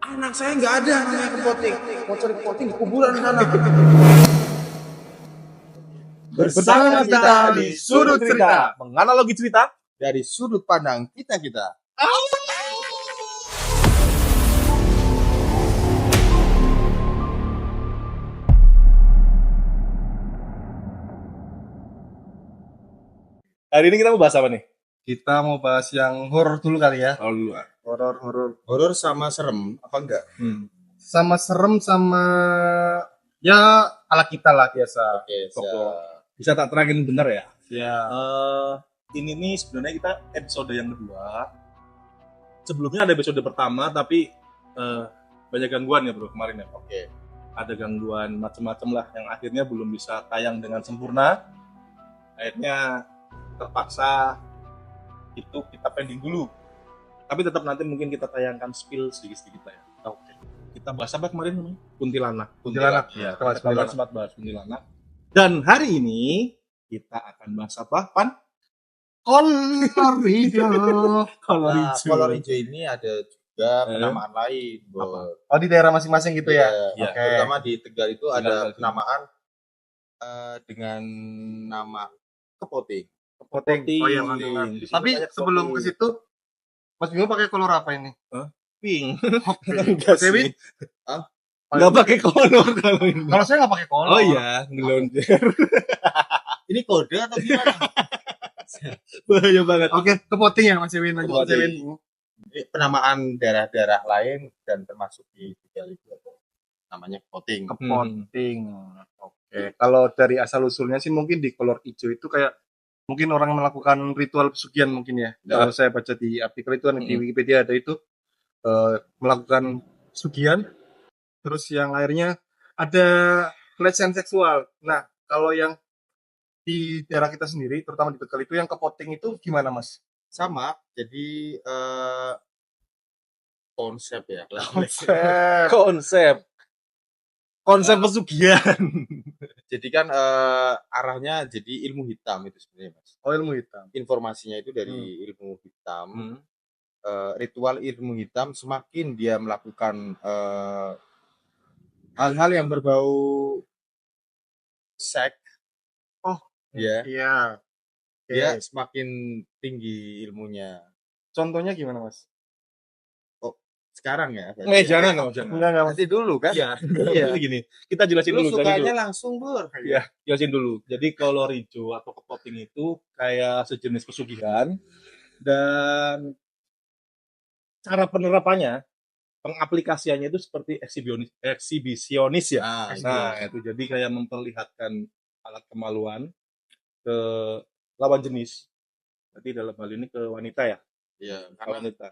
Anak saya nggak ada namanya kepoting. Mau cari kepoting di kuburan sana. Bersama kita di Sudut Cerita, menganalogi cerita Dari sudut pandang kita. Hari ini kita mau bahas apa nih? Kita mau bahas yang horor dulu kali ya. Kalau dulu. Horor. Horor sama serem apa enggak? Sama serem sama ya ala kita lah biasa. Oke, Bisa tak terangin bener ya? Ya. Ini nih sebenarnya kita episode yang kedua. Sebelumnya ada episode pertama, tapi banyak gangguan ya bro kemarin ya. Oke. Ada gangguan macam-macam lah yang akhirnya belum bisa tayang dengan sempurna. Akhirnya terpaksa itu kita pending dulu. Tapi tetap nanti mungkin kita tayangkan spill sedikit-sedikit lah ya. Oke. Kita bahas apa kemarin namanya? Kuntilanak. Ya, Kita sempat bahas kuntilanak. Dan hari ini kita akan bahas apa, Pan? kolor hijau. Nah, kolor hijau ini ada juga penamaan lain. Bro. Oh, di daerah masing-masing gitu ya. Iya, Oke. terutama di Tegal itu Tegal ada itu. penamaan dengan nama kepoting. Kepoting. Oh iya, benar. Di sini Tapi banyak sebelum kepoting. ke situ Mas Bimo pakai kolor apa ini? Pink. Oke. Enggak Mas Dewi? sih. Enggak pakai kolor kalau ini. Kalau saya nggak pakai kolor. Oh iya, ngelonjor. Ini kode atau gimana? Bahaya banget. Oke, kepoting ya Mas Dewi. Lanjut Mas Kepoting. Dewi. Ini penamaan daerah-daerah lain dan termasuk di Tegal itu namanya kepoting. Kepoting. Oke. Kalau dari asal usulnya sih mungkin di kolor hijau itu kayak mungkin orang melakukan ritual pesugihan mungkin ya. Kalau saya baca di artikel itu di Wikipedia ada itu melakukan pesugihan. Terus yang akhirnya ada pelecehan seksual. Nah, kalau yang di daerah kita sendiri, terutama di Tegal itu yang kepoting itu gimana Mas? Sama, jadi konsep ya. Konsep pesugihan. Jadi kan arahnya jadi ilmu hitam itu sebenarnya Mas. Oh, ilmu hitam. Informasinya itu dari ilmu hitam. Ritual ilmu hitam semakin dia melakukan hal-hal yang berbau seks. Oh, ya, Iya. dia Oke. semakin tinggi ilmunya. Contohnya gimana Mas? Sekarang ya. Jangan. Enggak Mas. Nanti dulu kan. Iya. Iya. Gini, kita jelasin Lu dulu. sukanya langsung Bur. Iya, jelasin dulu. Jadi kolor hijau atau kepoting itu kayak sejenis pesugihan dan cara penerapannya, pengaplikasiannya itu seperti eksibisionis ya. Nah, itu jadi kayak memperlihatkan alat kemaluan ke lawan jenis. Jadi dalam hal ini ke wanita ya, Iya, ke karena wanita.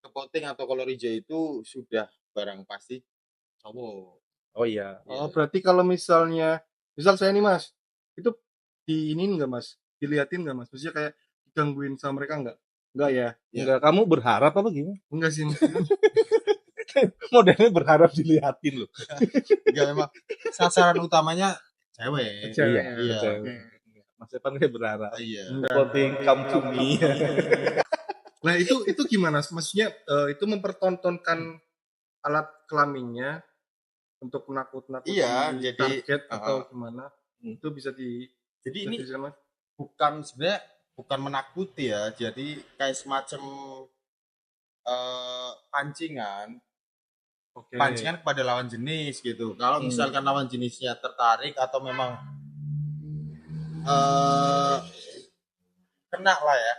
kepoting atau kolor hijau itu sudah barang pasti cowok. Oh iya. Oh, berarti kalau misal saya nih Mas, itu di ini enggak Mas? Diliatin enggak Mas? Maksudnya kayak digangguin sama mereka enggak? Enggak ya? Enggak, kamu berharap apa gimana? Enggak sih. Modelnya berharap dilihatin loh. Enggak, memang sasaran utamanya cewek. Cewek. Iya. Oke. Mas Evan kayak berharap. Iya. Kepoting come to me. Nah, itu gimana? Maksudnya itu mempertontonkan alat kelaminnya untuk menakut-nakuti Iya, jadi, target atau gimana? Itu bisa Jadi ini dijelaskan, Mas? sebenarnya bukan menakuti ya. Jadi kayak semacam pancingan Oke. pancingan kepada lawan jenis gitu. Kalau misalkan lawan jenisnya tertarik atau memang kena lah ya,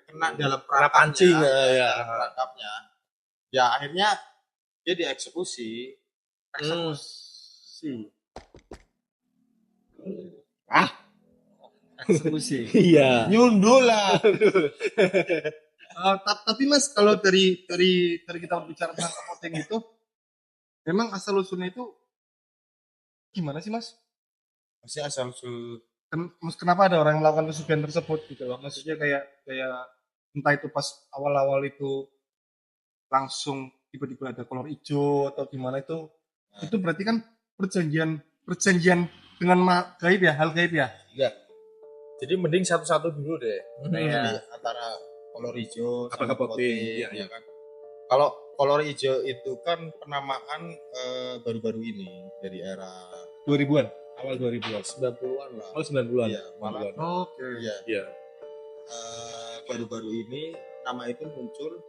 kena dalam pancing, ya. dalam perangkapnya, ya akhirnya dia dieksekusi. Eksekusi. Iya. Nyundul lah. Tapi Mas, kalau dari kita bicara tentang kepoting itu, memang asal usulnya itu gimana sih Mas? Masih asal usul. Kenapa ada orang yang melakukan pesugihan tersebut gitu loh? Maksudnya kayak entah itu pas awal-awal itu langsung tiba-tiba ada kolor hijau atau gimana itu berarti kan perjanjian dengan gaib ya, hal gaib ya? Enggak. Jadi mending satu-satu dulu deh. Iya. Jadi antara kolor hijau Apa kepoting, iya. ya kan. Kalau kolor hijau itu kan penamaan baru-baru ini dari era 2000-an, awal 2000-an. 90-an lah. Oh, 90-an. Iya, malah 90-an. Oke. iya, Iya. baru-baru ini nama itu muncul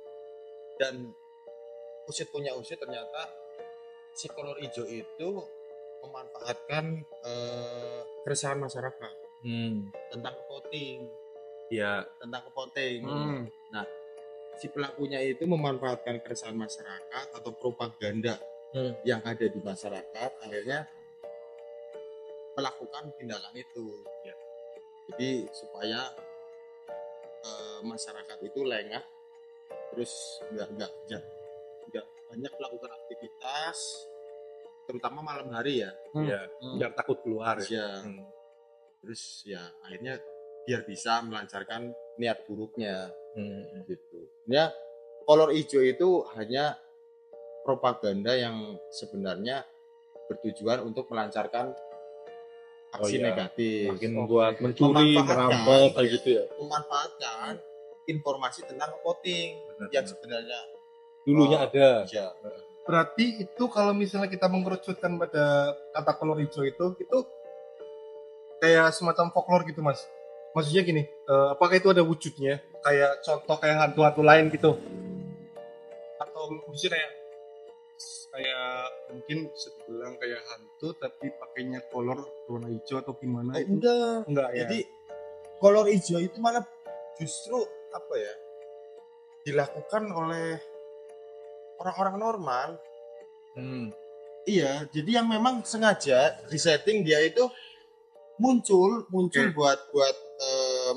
dan Usit punya Usit ternyata si kolor hijau itu memanfaatkan keresahan masyarakat tentang voting, Iya. Hmm. Nah, si pelakunya itu memanfaatkan keresahan masyarakat atau propaganda yang ada di masyarakat, akhirnya melakukan tindakan itu. Ya. Jadi supaya masyarakat itu lengah, terus nggak banyak melakukan aktivitas, terutama malam hari ya. Iya. Biar takut keluar ya. Ya. Terus ya akhirnya biar bisa melancarkan niat buruknya gitu. Ya, kolor hijau itu hanya propaganda yang sebenarnya bertujuan untuk melancarkan aksi negatif. Makin buat mencuri, merampok kayak gitu ya. Memanfaatkan informasi tentang voting yang sebenarnya Dulunya ada. ya. Berarti itu kalau misalnya kita mengerucutkan pada kata kolor hijau itu kayak semacam folklore gitu mas. Maksudnya gini, apakah itu ada wujudnya? Kayak contoh kayak hantu-hantu lain gitu? Atau misalnya kayak mungkin bisa dibilang kayak hantu tapi pakainya kolor warna hijau atau gimana? Itu? Enggak ya. Jadi kolor hijau itu malah justru apa ya? Dilakukan oleh orang-orang normal. Iya, jadi yang memang sengaja disetting dia itu muncul buat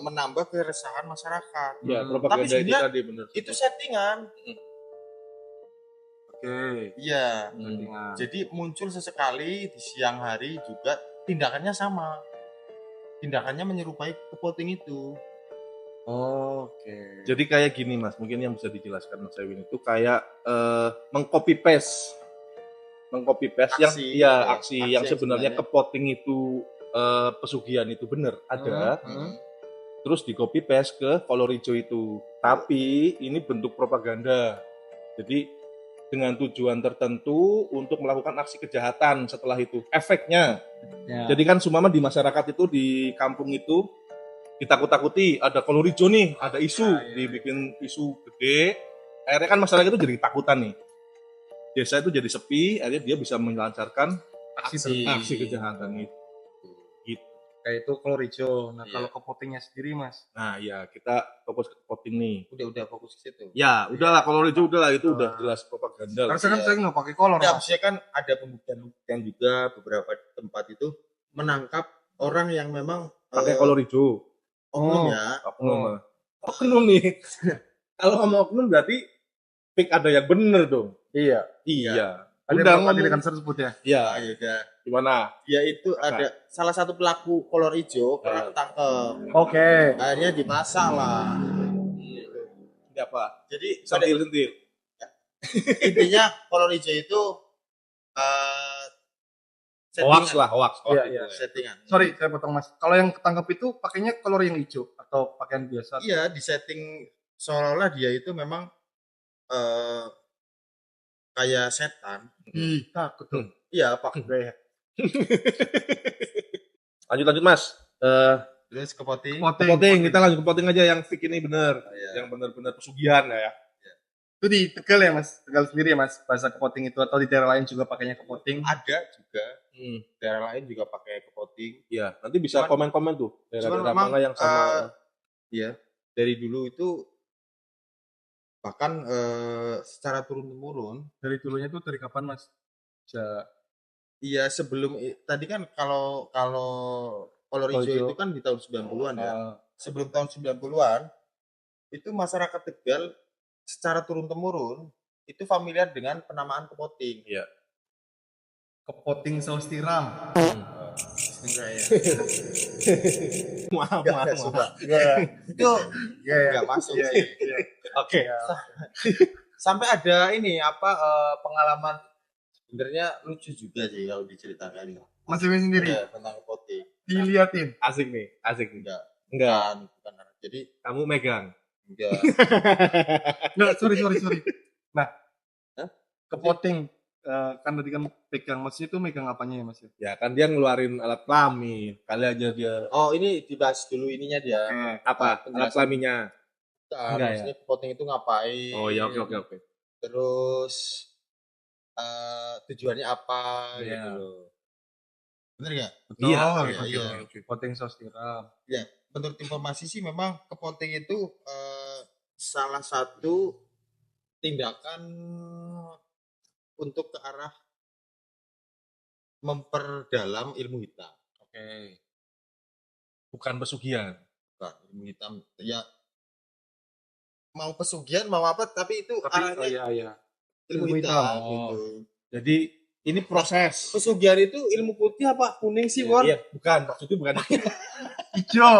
menambah keresahan masyarakat. Ya, Tapi propaganda itu sebenarnya tadi benar. itu settingan. Oke. Iya. Jadi muncul sesekali di siang hari juga tindakannya sama. Tindakannya menyerupai voting itu. Oke. Jadi kayak gini mas, mungkin yang bisa dijelaskan Mas Ewin itu kayak mengcopy paste Aksi, aksi yang yang sebenarnya sebenarnya ke voting itu pesugihan itu benar ada, terus di copy paste ke kolor hijau itu, tapi ini bentuk propaganda. Jadi dengan tujuan tertentu untuk melakukan aksi kejahatan setelah itu efeknya. Ya. Jadi kan sumama di masyarakat itu di kampung itu ditakut-takuti ada kolor hijau nih, ada isu, dibikin isu gede, akhirnya kan masyarakat itu jadi takutan nih. Desa itu jadi sepi, akhirnya dia bisa melancarkan aksi kejahatan itu. Gitu. Kayak itu kolor hijau. Nah, Iya. kalau ke votingnya sendiri mas? Nah ya kita fokus ke voting nih. Udah fokus ke situ. Ya udahlah kolor hijau udahlah itu udah jelas propaganda lah. Karena kan saya nggak pakai kolor Ya, mas. maksudnya kan ada pembuktian juga beberapa tempat itu menangkap orang yang memang Pakai kolor hijau. oknum ya. Oknum nih. Kalau ngomong oknum berarti pick ada yang bener dong. Iya. Iya. Ada Udah berapa ngomong. tadi kan sebut ya? Ya. Ya udah. Gimana? Dia itu ada salah satu pelaku kolor hijau pernah ketangkep. Oke. Akhirnya dimasak lah. Ini apa? Jadi Sentil-sentil. intinya kolor hijau itu Hoax lah, hoax. Iya, iya. Settingan. Sorry, saya potong mas. Kalau yang ketangkep itu pakainya kolor yang hijau atau pakaian biasa? Iya, di setting seolah-olah dia itu memang kayak setan. Takut tuh. Iya, pakai gaya. Lanjut mas. Terus ke voting. Voting, kita lanjut ke voting aja yang fix ini bener. Iya. Yang bener-bener pesugihan ya. Itu di Tegal ya mas? Tegal sendiri ya mas? Bahasa ke voting itu atau di daerah lain juga pakainya ke voting? Ada juga daerah lain juga pakai ke voting. Iya, nanti bisa komen-komen tuh. Daerah-daerah memang, mana yang sama. Iya, dari dulu itu bahkan secara turun-temurun. Dari dulunya itu dari kapan mas? Iya, sebelum tadi kan kalau kolor hijau itu kan di tahun 90-an ya. Sebelum tahun 90-an itu masyarakat Tegal secara turun-temurun itu familiar dengan penamaan ke voting. Iya. Ke voting saus tiram. Enggak ya. Maaf. Itu enggak masuk sih. Oke. Sampai ada ini pengalaman sebenarnya lucu juga sih kalau diceritakan. Mas Ewi sendiri? Ya, tentang voting. Diliatin? Asik nih. Bukan. Jadi Kamu megang. enggak. Nggak, sorry. Nah, kepoting kan tadi kan pegang masnya itu megang apanya ya Mas ya? Ya kan dia ngeluarin alat kelamin. Kali aja dia Oh, ini dibahas dulu ininya dia. apa? Alat Penjelasan. kelaminnya. Bukan, Enggak ya? maksudnya kepoting itu ngapain? Oh ya, oke. Terus tujuannya apa Iya. gitu loh. Bener nggak? Betul. Iya, iya. Kepoting saus tiram. Ya, menurut informasi sih memang kepoting itu salah satu tindakan untuk ke arah memperdalam ilmu hitam. Oke. Bukan pesugihan. Bukan, ilmu hitam. Ya, mau pesugihan mau apa, tapi itu Tapi arahnya iya. ilmu ilmu hitam. hitam. Gitu. Jadi ini proses. Pesugihan itu ilmu putih apa kuning sih, Won? Iya, bukan. Maksudnya bukan. Ijo.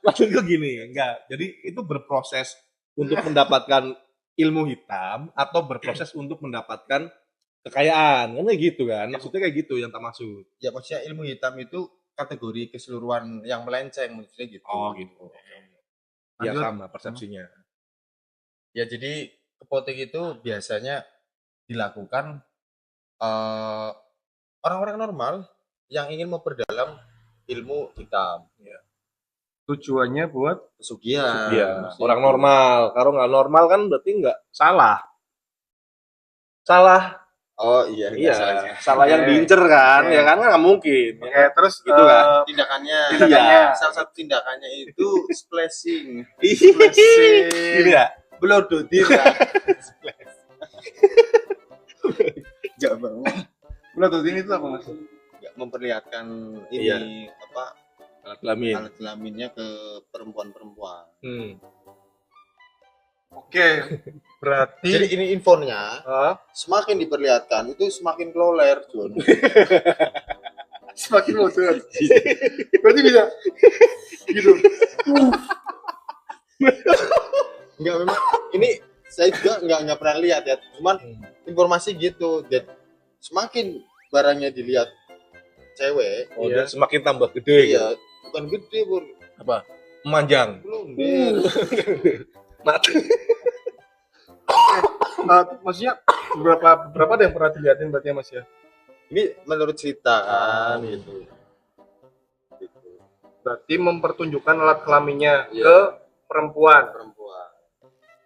Maksudku gini, enggak. Jadi itu berproses untuk mendapatkan ilmu hitam atau berproses untuk mendapatkan kekayaan. Kan kayak gitu kan. Maksudnya kayak gitu yang tak maksud. Ya, maksudnya ilmu hitam itu kategori keseluruhan yang melenceng, maksudnya gitu. Oh, gitu. Ya Lanjut. sama persepsinya. Ya, jadi kepoting itu biasanya dilakukan orang-orang normal yang ingin memperdalam ilmu hitam. Ya. Tujuannya buat Pesugihan. Iya, maksudnya orang itu. normal. Kalau nggak normal kan berarti nggak salah. Salah. Oh iya, Iya, nggak salah yang Oke. diincer kan. Oke. Ya kan nggak mungkin. Ya Oke, kan? terus Gitu kan? Tindakannya, Iya. salah satu tindakannya itu splashing. Gini ya. Blodotin kan. Enggak banget. Blodotin itu apa Mas? Enggak memperlihatkan ini Iya. apa Alat kelamin. alat kelaminnya ke perempuan-perempuan. Oke. Berarti Jadi ini infonya, Hah? semakin diperlihatkan itu semakin kloler, John. semakin modern. Berarti bisa gitu. Enggak, memang ini saya juga enggak pernah lihat ya, cuman informasi gitu. Dan semakin barangnya dilihat cewek, Oh, dia semakin tambah gede. iya, bukan gede, Bur. Apa? Memanjang. Blondir. Mati. Maksudnya berapa ada yang pernah dilihatin berarti ya Mas ya? Ini menurut cerita kan gitu. Berarti mempertunjukkan alat kelaminnya Iya. ke perempuan. Semakin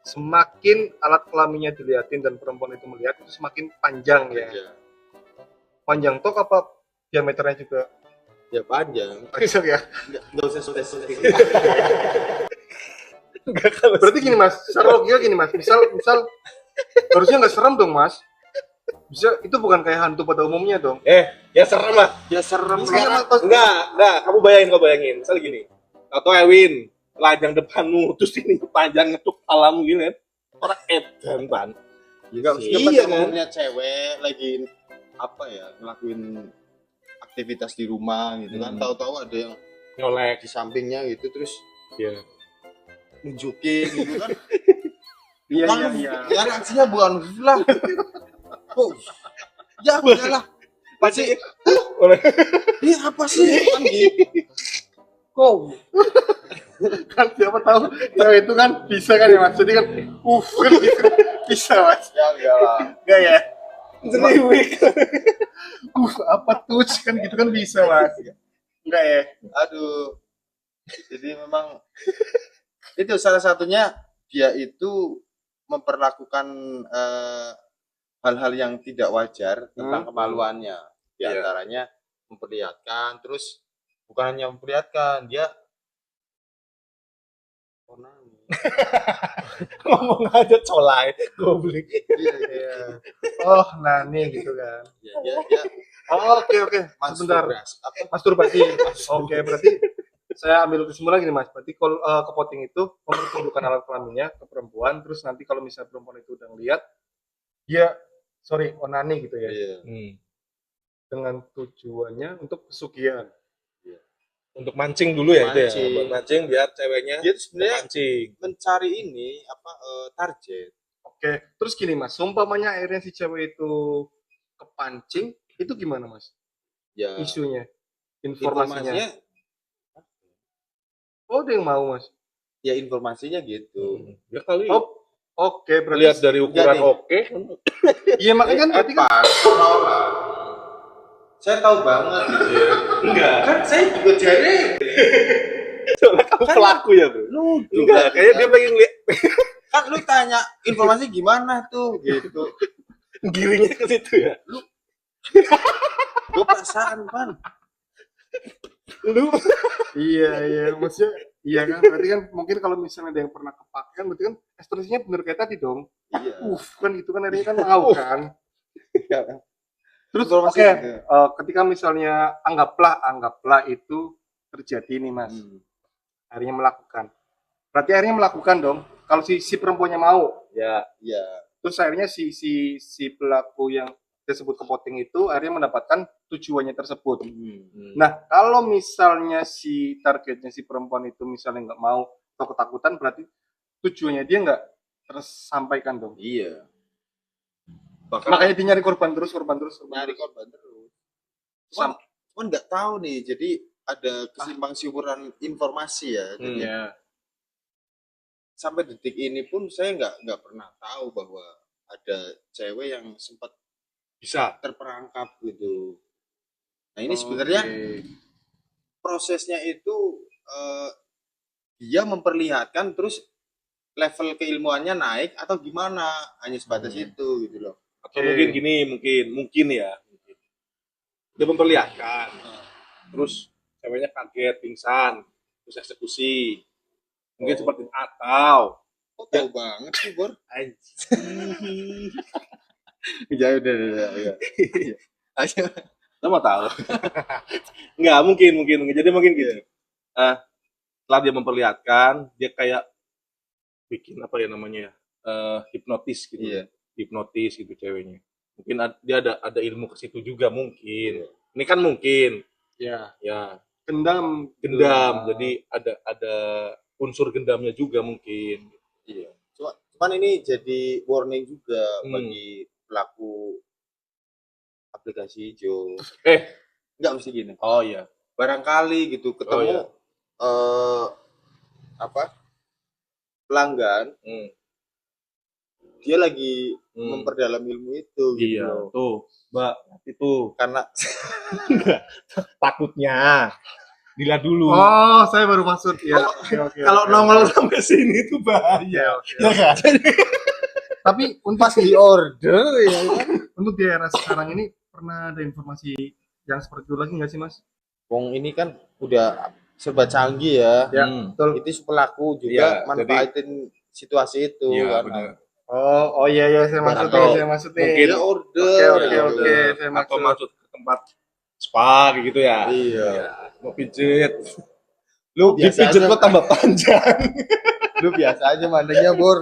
Semakin alat kelaminnya dilihatin dan perempuan itu melihat itu semakin panjang ya. Iya. Panjang tok apa diameternya juga? Ya panjang. Panjang ya. Enggak usah spesifik. Berarti gini Mas, secara logika gini Mas. Misal harusnya nggak serem dong Mas. Bisa itu bukan kayak hantu pada umumnya dong. Ya serem lah. Ya serem Sekarang sekarang. Enggak. Kamu bayangin. Misal gini. Atau Ewin, telanjang depanmu, terus ini panjang ngetuk kepalamu gini kan. Orang edan, Pan. Iya kan. Cewek lagi apa ya, ngelakuin aktivitas di rumah gitu kan. Tahu-tahu ada yang Nyolek. di sampingnya gitu, terus Iya. nunjukin gitu kan. Iya. Ya reaksinya bukan lah. Oh, ya udahlah. Pasti Ini apa sih? Kan gitu. Kok Kan siapa tahu cewek itu kan bisa kan ya Mas. Jadi kan kan gitu. Bisa Mas. ya enggak lah. Enggak ya? Jeliwik. Apa tuh kan gitu kan bisa Mas. Enggak ya? Aduh. Jadi memang itu salah satunya dia itu memperlakukan hal-hal yang tidak wajar tentang kemaluannya. Di antaranya memperlihatkan, terus bukan hanya memperlihatkan, dia Ngomong aja colai. Goblok. iya. Oh, nani gitu kan. Ya, Oke. Sebentar. Masturbasi. Oke, berarti saya ambil kesimpulan gini Mas. Berarti kalau kepoting itu mempertunjukkan alat kelaminnya ke perempuan, terus nanti kalau misalnya perempuan itu udah ngeliat, dia onani gitu ya. Iya. Dengan tujuannya untuk pesugihan. Untuk mancing dulu ya itu ya. Mancing. Buat mancing biar ceweknya Dia tuh sebenarnya mancing. mencari ini target. Oke, terus gini Mas, umpamanya akhirnya si cewek itu kepancing, itu gimana Mas? Ya. Isunya, informasinya. Informasinya Oh, ada yang mau Mas? ya informasinya gitu. Ya kali. Oh, Oke, berarti Lihat dari ukuran nih. oke. iya makanya kan berarti kan Saya tahu banget gitu ya. Enggak. Kan saya juga jari Soalnya kamu Kan pelaku ya, Bro. nuduh. Enggak, kayaknya dia pengen lihat Kan lu tanya informasi gimana tuh gitu. giringnya ke situ ya. Gue perasaan, Pan. Lu iya maksudnya iya kan berarti kan mungkin kalau misalnya ada yang pernah kepake kan berarti kan ekspresinya bener kayak tadi dong. Iya. Kan gitu kan akhirnya kan mau kan. Terus Informasi oke, gitu. ketika misalnya anggaplah itu terjadi nih Mas. Akhirnya melakukan. Berarti akhirnya melakukan dong. Kalau si perempuannya mau, ya, Iya. terus akhirnya si pelaku yang disebut kepoting itu akhirnya mendapatkan tujuannya tersebut. Nah, kalau misalnya si targetnya si perempuan itu misalnya nggak mau atau ketakutan, berarti tujuannya dia nggak tersampaikan dong. Iya. Makanya dia nyari korban terus. Nyari korban terus. Cuman nggak tahu nih, jadi ada kesimpang siuran informasi ya. Jadi sampai detik ini pun saya nggak pernah tahu bahwa ada cewek yang sempat bisa terperangkap gitu. Nah ini sebenarnya prosesnya itu dia memperlihatkan terus level keilmuannya naik atau gimana, hanya sebatas itu gitu loh. atau mungkin gini, mungkin ya. Dia memperlihatkan. Terus ceweknya kaget, pingsan, terus eksekusi. Mungkin seperti atau Kok tahu banget sih, Bor? anjing. Ya udah. Ayo. Lo mau tahu? Enggak, mungkin. Jadi mungkin gitu. Setelah dia memperlihatkan, dia kayak bikin apa ya namanya ya? Hipnotis gitu. Iya. Hipnotis gitu ceweknya. Mungkin dia ada ilmu ke situ juga mungkin. Ini kan mungkin. Ya. Gendam. Jadi ada unsur gendamnya juga mungkin. Iya. Cuman ini jadi warning juga bagi pelaku aplikasi hijau. Enggak mesti gini. Oh iya. Barangkali gitu ketemu pelanggan, dia lagi memperdalam ilmu itu gitu. Iya, tuh, Mbak, itu Karena takutnya dilihat dulu. Oh, saya baru maksud ya. Kalau nongol sampai sini itu bahaya. Ya kan? Tapi untuk pas di order ya kan. untuk di era sekarang ini pernah ada informasi yang seperti itu lagi nggak sih Mas? Wong ini kan udah serba canggih ya. Ya, betul. Itu si pelaku juga Iya, manfaatin situasi itu Iya, kan. benar. Oh iya saya masuk nih. Mungkin Dia order. Oke, saya Atau maksud. masuk ke tempat spa gitu ya. Iya. Mau pijet. Lu biasa Dipijet aja. kok tambah panjang. Lu biasa aja mandangnya, Bor.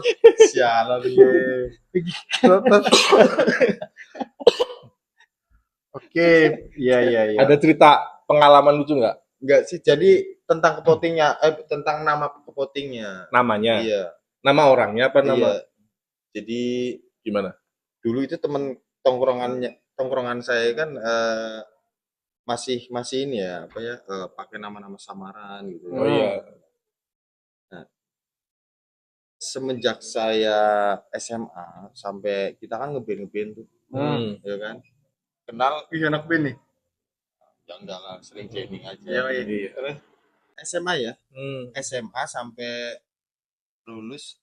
Sialan Oke, iya. Ada cerita pengalaman lucu nggak? Enggak sih, jadi tentang kepotingnya, tentang nama kepotingnya. Namanya? Iya. Nama orangnya apa nama? Iya. Jadi Gimana? dulu itu temen tongkrongan saya kan masih ini ya, pakai nama-nama samaran gitu. Oh iya. Nah, semenjak saya SMA sampai kita kan ngeband tuh. Ya kan? Kenal Anak band nih. ya enggak lah, sering jamming aja. Iya. Terus SMA ya. SMA sampai lulus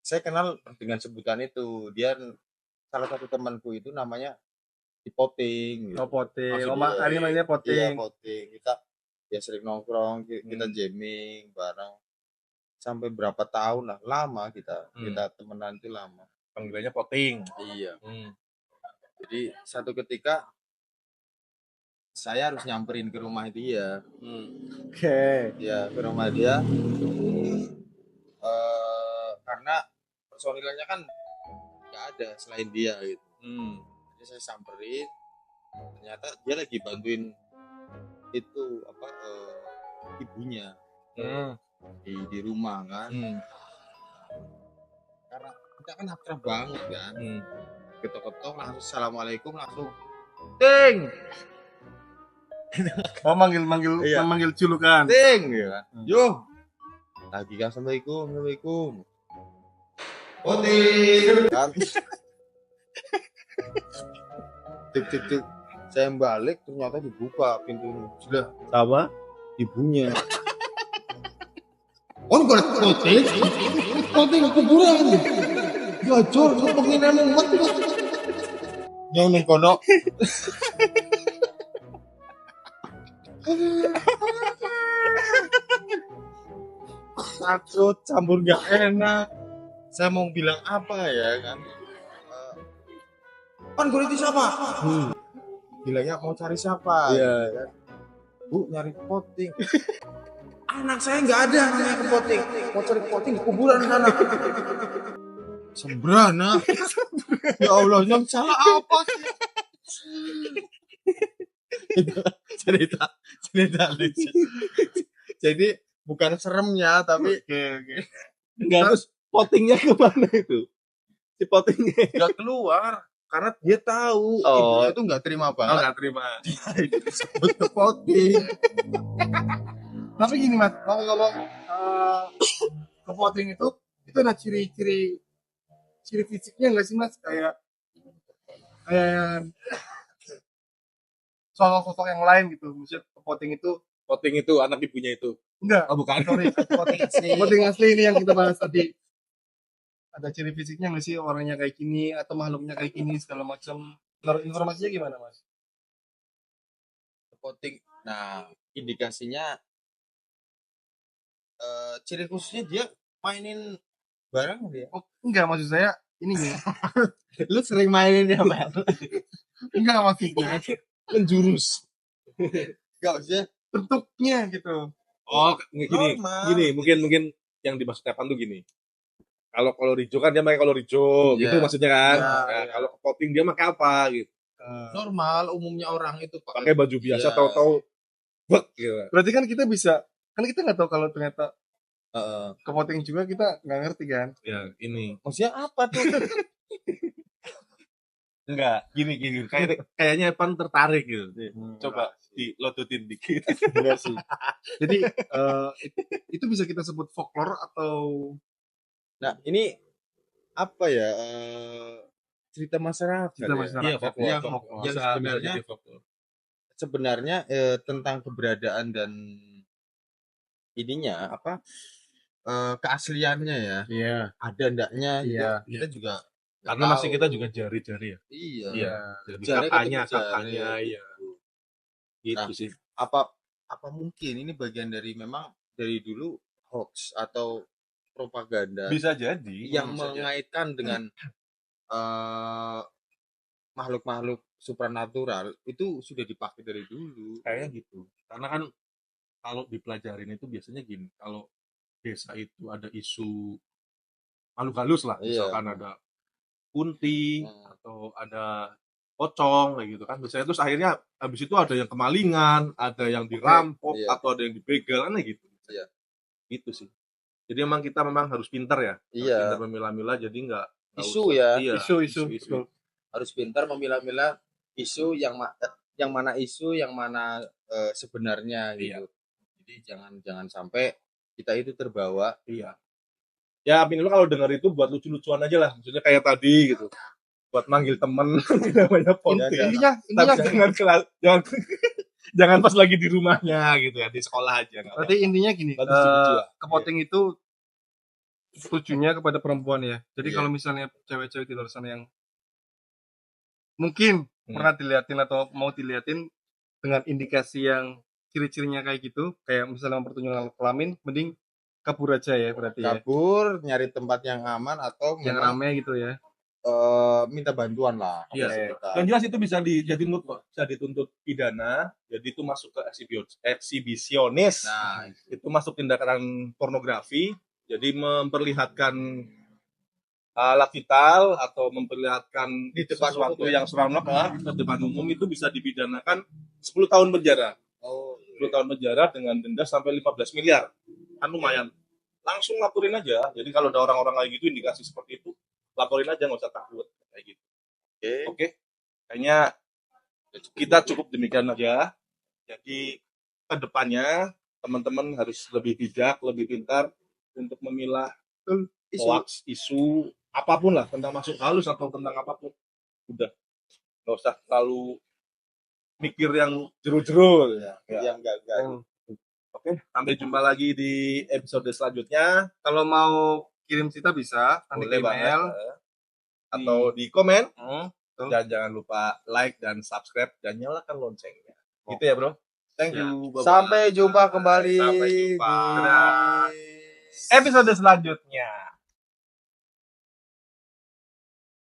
saya kenal dengan sebutan itu. Dia salah satu temanku itu namanya Poting gitu. Oh, Poting. Maksudnya, Hari namanya Poting. Iya, Poting. Kita ya sering nongkrong, kita jamming bareng. Sampai berapa tahun lah, lama kita temenan itu lama. Panggilannya Poting. Iya. Jadi satu ketika saya harus nyamperin ke rumah dia. Oke. Ya, ke rumah dia. Karena personilnya kan nggak ada selain dia gitu. Jadi saya samperin, ternyata dia lagi bantuin itu ibunya di rumah kan. Karena kita kan akrab banget kan. Ketok-ketok langsung assalamualaikum langsung ting. Oh, manggil julukan. Ting ya kan. Yo. Lagi kan assalamualaikum. Poting kan. Tik. Saya balik ternyata dibuka pintunya. Sudah Sama ibunya. oh enggak poting kuburan. Gacor kepengin mumet. Yang ning kono. Takut campur nggak enak. Saya mau bilang apa ya kan? Kan gue itu siapa? Bilangnya mau cari siapa? Iya. Gitu kan. Bu nyari poting. Anak saya nggak ada namanya kepoting. Mau cari kepoting di kuburan sana. Sembrana. Ya Allah, yang salah apa sih? cerita lucu. Jadi bukan seremnya tapi Enggak, terus potingnya kemana itu? Si potingnya nggak keluar karena dia tahu ibunya itu nggak terima banget. nggak terima. Itu disebut kepoting. Tapi gini Mas, ngomong-ngomong kepoting itu ada ciri fisiknya nggak sih Mas? Kayak sosok yang lain gitu. Misalnya kepoting itu Poting itu anak ibunya itu. enggak. Oh, bukan. Sorry, kepoting asli ini yang kita bahas tadi. Ada ciri fisiknya nggak sih orangnya kayak gini atau makhluknya kayak gini segala macam? Menurut informasinya gimana Mas? Kepoting. Nah, indikasinya ciri khususnya dia mainin barang dia. Oh, enggak maksud saya ini gini. Lu sering mainin ya, Pak? Enggak maksudnya Menjurus. Enggak maksudnya bentuknya gitu. Oh, gini. normal. Gini, mungkin yang dimaksud Evan tuh gini. Kalau kolorijo kan dia pakai kolorijo, Iya. gitu maksudnya kan. Iya, Nah, kalau poting dia pakai apa gitu. Normal umumnya orang itu Pakai baju biasa Iya. tahu-tahu bek gitu. Berarti kan kita nggak tahu kalau ternyata Heeh. kepoting juga kita nggak ngerti kan. Ya, ini. Maksudnya apa tuh? Enggak, gini. Kayaknya Evan tertarik gitu. Coba dilodotin dikit. Enggak sih. Jadi itu bisa kita sebut folklore atau Nah, ini apa ya? Cerita masyarakat. Cerita ya? masyarakat. Iya, folklore. Yang, folklore. yang Bisa sebenarnya jadi folklore. sebenarnya tentang keberadaan dan ininya apa keasliannya ya iya. ada ndaknya Iya. gitu. Kita juga nggak Karena masih tahu. kita juga jari-jari ya. iya Iya. Jadi Jari kakaknya, ketemu jari. iya. Gitu Nah, sih. apa mungkin ini bagian dari memang dari dulu hoax atau propaganda Bisa jadi. yang bisa jadi. mengaitkan dengan makhluk-makhluk supranatural itu sudah dipakai dari dulu. Kayaknya gitu. Karena kan kalau dipelajarin itu biasanya gini, kalau desa itu ada isu makhluk halus lah, Iya. misalkan ada kunti Hmm. atau ada pocong kayak gitu kan. Biasanya terus akhirnya habis itu ada yang kemalingan, ada yang dirampok Iya. atau ada yang dibegal aneh gitu. Iya. Gitu sih. Jadi kita memang harus pintar ya. Iya. Pintar memilah-milah jadi nggak Isu usah- ya. Iya, Isu. Betul. Harus pintar memilah-milah isu yang mana isu yang mana sebenarnya gitu. Jadi jangan sampai kita itu terbawa. Iya. Ya minimal kalau dengar itu buat lucu-lucuan aja lah. Maksudnya kayak tadi gitu. Buat manggil temen namanya Ponti. Intinya Tapi jangan pas lagi di rumahnya gitu ya, di sekolah aja. nggak berarti intinya gini, Berarti lucu-lucu lah. kepoting itu tujuannya kepada perempuan ya. Jadi Iya. kalau misalnya cewek-cewek di luar sana yang mungkin pernah diliatin atau mau diliatin dengan indikasi yang ciri-cirinya kayak gitu, kayak misalnya mempertunjukkan kelamin, mending kabur aja ya berarti ya. Kabur, nyari tempat yang aman atau Yang memang, rame gitu ya. minta bantuan lah. Iya. Kita. Yang jelas itu bisa bisa dituntut pidana. Jadi itu masuk ke eksibisionis. Nah, Itu masuk tindakan pornografi. Jadi memperlihatkan alat vital atau memperlihatkan Di depan sesuatu umum ya? yang seronok di depan umum itu bisa dipidanakan 10 tahun penjara. oh, 10 tahun penjara dengan denda sampai 15 miliar. Kan lumayan. Langsung laporin aja. Jadi kalau ada orang-orang kayak gitu indikasi seperti itu, laporin aja, nggak usah takut kayak gitu. oke. Oke. Kayaknya kita cukup demikian aja. Jadi ke depannya teman-teman harus lebih bijak, lebih pintar untuk memilah hoax, isu apapun lah, tentang makhluk halus atau tentang apapun, udah nggak usah terlalu mikir yang jeru-jeru ya. Yang enggak. Oke, sampai jumpa lagi di episode selanjutnya. Kalau mau kirim cerita bisa nanti Boleh ke email banget. Atau di komen. betul. Dan jangan lupa like dan subscribe dan nyalakan loncengnya. Gitu ya, Bro. Thank you. Bye-bye. Sampai jumpa kembali Sampai jumpa. di Dadah. Episode selanjutnya.